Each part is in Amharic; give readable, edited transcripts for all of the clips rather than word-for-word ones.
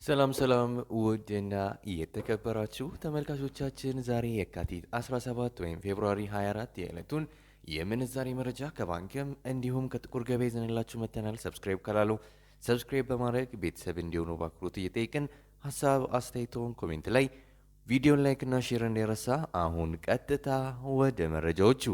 ሰላም ሰላም ውድና የተከበራችሁ ተመልካቾቻችን ዛሬ የካቲት 17 ወይም ፌብሩዋሪ 24 የዕለቱን የምንዛሬ መረጃ ከባንክም እንዲሁም ከጥቁር ገበያ ይዘንላችሁ መጥተናል። ሰብስክራይብ ካላሉ ሰብስክራይብ በማድረግ ቤተሰብ እንዲሆኑ በአክብሮት እየጠየቅን ሀሳብ አስተያየቶን ኮሜንት ላይ ቪዲዮን ላይክና ሼር እንዳይረሳ። አሁን ቀጥታ ወደ መረጃዎቹ።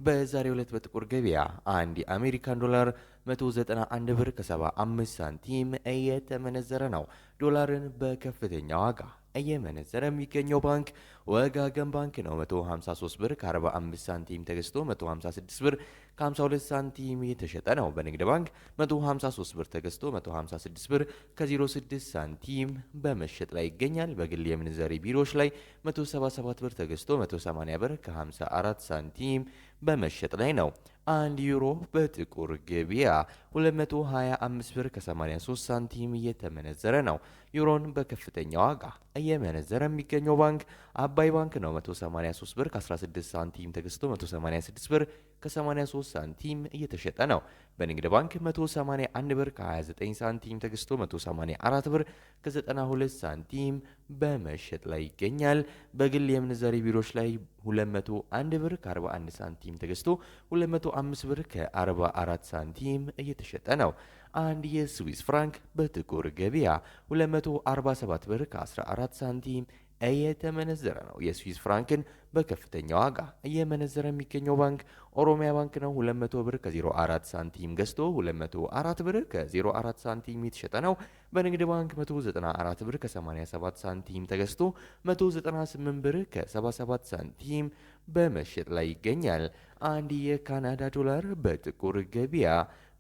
በዛሬው ዕለት በጥቁር ገበያ አንድ የአሜሪካን ዶላር 191 ብር ከ75 ሳንቲም እየተመነዘረ ነው። ዶላርን በከፍተኛ ዋጋ እየመነዘረ የሚገኘው ባንክ ወጋገን ባንክ ነው። 153 ብር ከ45 ሳንቲም ተገዝቶ 156 ብር ከ52 ሳንቲም የተሸጠ ነው። በንግድ ባንክ 153 ብር ተገዝቶ 156 ብር ከ06 ሳንቲም በመሸጥ ላይ ይገኛል። በግል የምንዛሬ ቢሮዎች ላይ 177 ብር ተገዝቶ 180 ብር ከ54 ሳንቲም በመሸጥ ላይ ነው። አንድ ዩሮ በጥቁር ገበያ 225 ብር ከ83 ሳንቲም እየተመነዘረ ነው። ዩሮን በከፍተኛ ዋጋ እየመነዘረ የሚገኘው ባንክ አባይ ባንክ ነው። 183 ብር ከ16 ሳንቲም ተገዝቶ 186 ብር ከ83 ሳንቲም እየተሸጠ ነው። በንግድ ባንክ 181 ብር ከ29 ሳንቲም ተገዝቶ 184 ብር ከ92 ሳንቲም በመሸጥ ላይ ይገኛል። በግል የምንዛሬ ቢሮዎች ላይ 201 ብር ከ41 ሳንቲም ተገዝቶ 205 ብር ከ44 ሳንቲም እየተሸጠ ነው። አንድ የስዊስ ፍራንክ በጥቁር ገበያ 247 ብር ከ14 ሳንቲም እየተመነዘረ ነው። የስዊስ ፍራንክን በከፍተኛ ዋጋ እየመነዘረ የሚገኘው ባንክ ኦሮሚያ ባንክ ነው። 200 ብር ከ04 ሳንቲም ገዝቶ 204 ብር ከ04 ሳንቲም የተሸጠ ነው። በንግድ ባንክ 194 ብር ከ87 ሳንቲም ተገዝቶ 198 ብር ከ77 ሳንቲም በመሸጥ ላይ ይገኛል። አንድ የካናዳ ዶላር በጥቁር ገበያ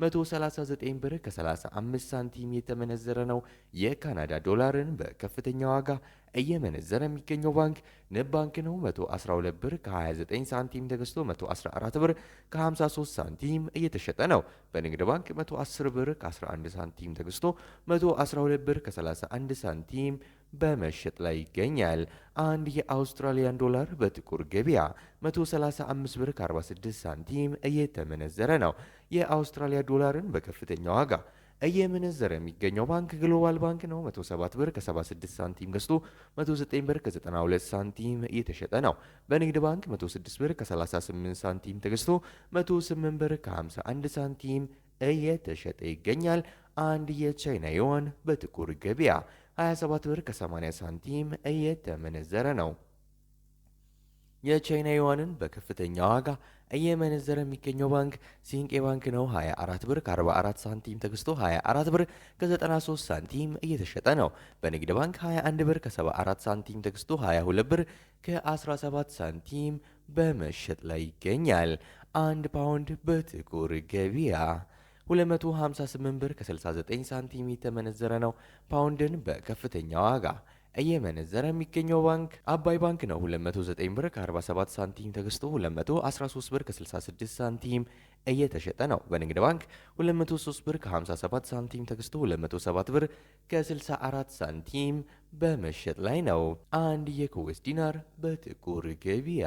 139 ብር ከ35 ሳንቲም የተመነዘረ ነው። የካናዳ ዶላርን በከፍተኛ ዋጋ እየመነዘረ የሚገኘው ባንክ ንብ ባንክ ነው። 112 ብር ከ29 ሳንቲም ተገዝቶ 114 ብር ከ53 ሳንቲም እየተሸጠ ነው። በንግድ ባንክ 110 ብር ከ11 ሳንቲም ተገዝቶ 112 ብር ከ31 ሳንቲም በመሸጥ ላይ ይገኛል። አንድ የአውስትራሊያን ዶላር በጥቁር ገበያ 135 ብር ከ46 ሳንቲም እየተመነዘረ ነው። የአውስትራሊያ ዶላርን በከፍተኛ ዋጋ እየመነዘረ የሚገኘው ባንክ ግሎባል ባንክ ነው። 107 ብር ከ76 ሳንቲም ገዝቶ 109 ብር ከ92 ሳንቲም እየተሸጠ ነው። በንግድ ባንክ 106 ብር ከ38 ሳንቲም ተገዝቶ 108 ብር ከ51 ሳንቲም እየተሸጠ ይገኛል። አንድ የቻይና ዩዋን በጥቁር ገበያ 27 ብር ከ80 ሳንቲም እየተመነዘረ ነው። የቻይና ዩዋንን በከፍተኛ ዋጋ እየመነዘረ የሚገኘው ባንክ ሲንቄ ባንክ ነው። 24 ብር ከ44 ሳንቲም ተገዝቶ 24 ብር ከ93 ሳንቲም እየተሸጠ ነው። በንግድ ባንክ 21 ብር ከ74 ሳንቲም ተገዝቶ 22 ብር ከ17 ሳንቲም በመሸጥ ላይ ይገኛል። አንድ ፓውንድ በጥቁር ገበያ 258 ብር ከ69 ሳንቲም የተመነዘረ ነው። ፓውንድን በከፍተኛ ዋጋ እየመነዘረ የሚገኘው ባንክ አባይ ባንክ ነው። 209 ብር ከ47 ሳንቲም ተገዝቶ 213 ብር ከ66 ሳንቲም እየተሸጠ ነው። በንግድ ባንክ 203 ብር ከ57 ሳንቲም ተገዝቶ 207 ብር ከ64 ሳንቲም በመሸጥ ላይ ነው። አንድ የኩዌስ ዲናር በጥቁር ገበያ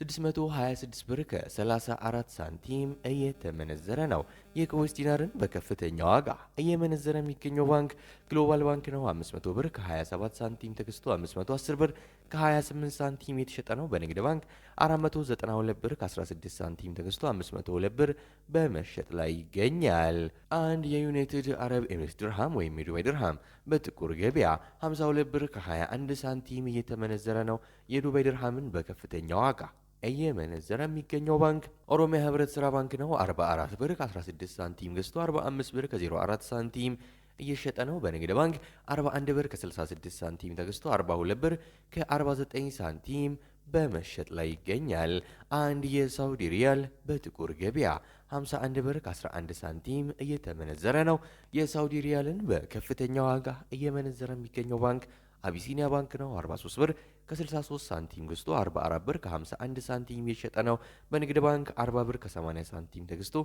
626 ብር ከ34 ሳንቲም እየተመነዘረ ነው። የኩዌስ ዲናርን በከፍተኛ ዋጋ እየመነዘረ የሚገኘው ባንክ ግሎባል ባንክ ነው። 500 ብር ከ27 ሳንቲም ተገዝቶ 510 ብር ከ28 ሳንቲም የተሸጠ ነው። በንግድ ባንክ 492 ብር ከ16 ሳንቲም ተገዝቶ 502 ብር በመሸጥ ላይ ይገኛል። አንድ የዩናይትድ አረብ ኤሚሬትስ ድርሃም ወይም የዱባይ ድርሃም በጥቁር ገበያ 52 ብር ከ21 ሳንቲም እየተመነዘረ ነው። የዱባይ ድርሃምን በከፍተኛ ዋጋ እየመነዘረ የሚገኘው ባንክ ኦሮሚያ ህብረት ስራ ባንክ ነው። 44 ብር ከ16 ሳንቲም ገዝቶ 45 ብር ከ04 ሳንቲም እየሸጠ ነው። በንግድ ባንክ 41 ብር ከ66 ሳንቲም ተገዝቶ 42 ብር ከ49 ሳንቲም በመሸጥ ላይ ይገኛል። አንድ የሳውዲ ሪያል በጥቁር ገበያ 51 ብር ከ11 ሳንቲም እየተመነዘረ ነው። የሳውዲ ሪያልን በከፍተኛ ዋጋ እየመነዘረ የሚገኘው ባንክ አቢሲኒያ ባንክ ነው። 43 ብር ከ63 ሳንቲም ገዝቶ 44 ብር ከ51 ሳንቲም የሸጠ ነው። በንግድ ባንክ 40 ብር ከ80 ሳንቲም ተገዝቶ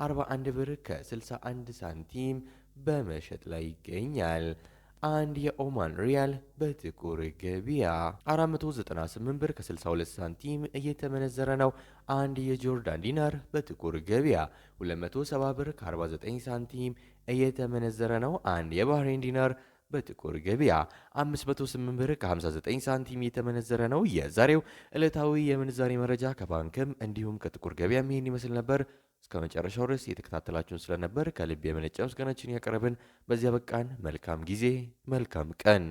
41 ብር ከ61 ሳንቲም በመሸጥ ላይ ይገኛል። አንድ የኦማን ሪያል በጥቁር ገበያ 498 ብር ከ62 ሳንቲም እየተመነዘረ ነው። አንድ የጆርዳን ዲናር በጥቁር ገበያ 270 ብር ከ49 ሳንቲም እየተመነዘረ ነው። አንድ የባህሬን ዲናር በጥቁር ገበያ 508 ብር ከ59 ሳንቲም የተመነዘረ ነው። የዛሬው ዕለታዊ የምንዛሬ መረጃ ከባንክም እንዲሁም ከጥቁር ገበያም ይህን ይመስል ነበር። እስከ መጨረሻው ድረስ የተከታተላችሁን ስለነበር ከልብ የመነጨ ምስጋናችን ያቀረብን፣ በዚያ በቃን። መልካም ጊዜ፣ መልካም ቀን።